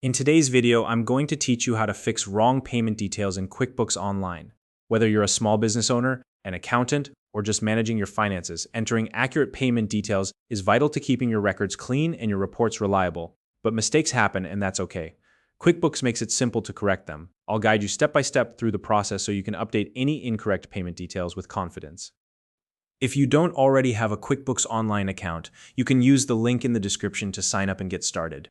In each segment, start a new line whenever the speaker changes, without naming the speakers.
In today's video, I'm going to teach you how to fix wrong payment details in QuickBooks Online. Whether you're a small business owner, an accountant, or just managing your finances, entering accurate payment details is vital to keeping your records clean and your reports reliable. But mistakes happen, and that's okay. QuickBooks makes it simple to correct them. I'll guide you step by step through the process so you can update any incorrect payment details with confidence. If you don't already have a QuickBooks Online account, you can use the link in the description to sign up and get started.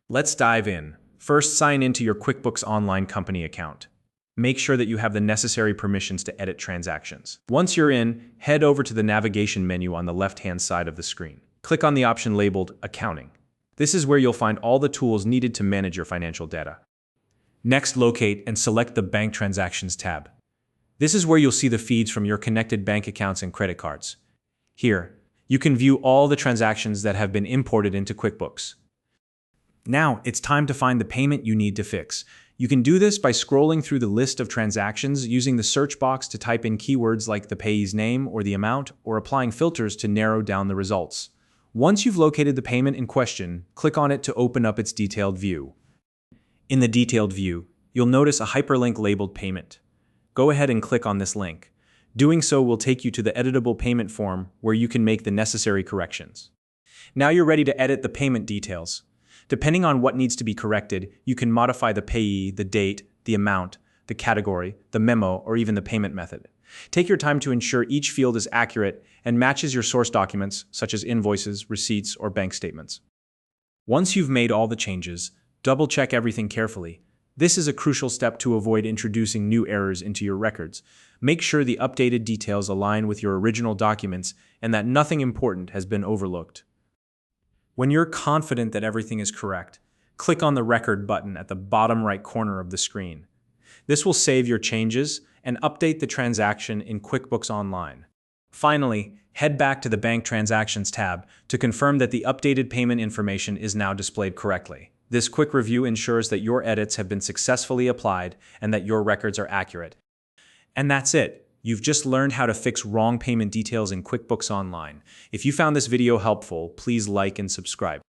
Let's dive in. First, sign into your QuickBooks Online company account. Make sure that you have the necessary permissions to edit transactions. Once you're in, head over to the navigation menu on the left-hand side of the screen. Click on the option labeled Accounting. This is where you'll find all the tools needed to manage your financial data. Next, locate and select the Bank Transactions tab. This is where you'll see the feeds from your connected bank accounts and credit cards. Here, you can view all the transactions that have been imported into QuickBooks. Now, it's time to find the payment you need to fix. You can do this by scrolling through the list of transactions, using the search box to type in keywords like the payee's name or the amount, or applying filters to narrow down the results. Once you've located the payment in question, click on it to open up its detailed view. In the detailed view, you'll notice a hyperlink labeled Payment. Go ahead and click on this link. Doing so will take you to the editable payment form where you can make the necessary corrections. Now you're ready to edit the payment details. Depending on what needs to be corrected, you can modify the payee, the date, the amount, the category, the memo, or even the payment method. Take your time to ensure each field is accurate and matches your source documents, such as invoices, receipts, or bank statements. Once you've made all the changes, double-check everything carefully. This is a crucial step to avoid introducing new errors into your records. Make sure the updated details align with your original documents and that nothing important has been overlooked. When you're confident that everything is correct, click on the Record button at the bottom right corner of the screen. This will save your changes and update the transaction in QuickBooks Online. Finally, head back to the Bank Transactions tab to confirm that the updated payment information is now displayed correctly. This quick review ensures that your edits have been successfully applied and that your records are accurate. And that's it. You've just learned how to fix wrong payment details in QuickBooks Online. If you found this video helpful, please like and subscribe.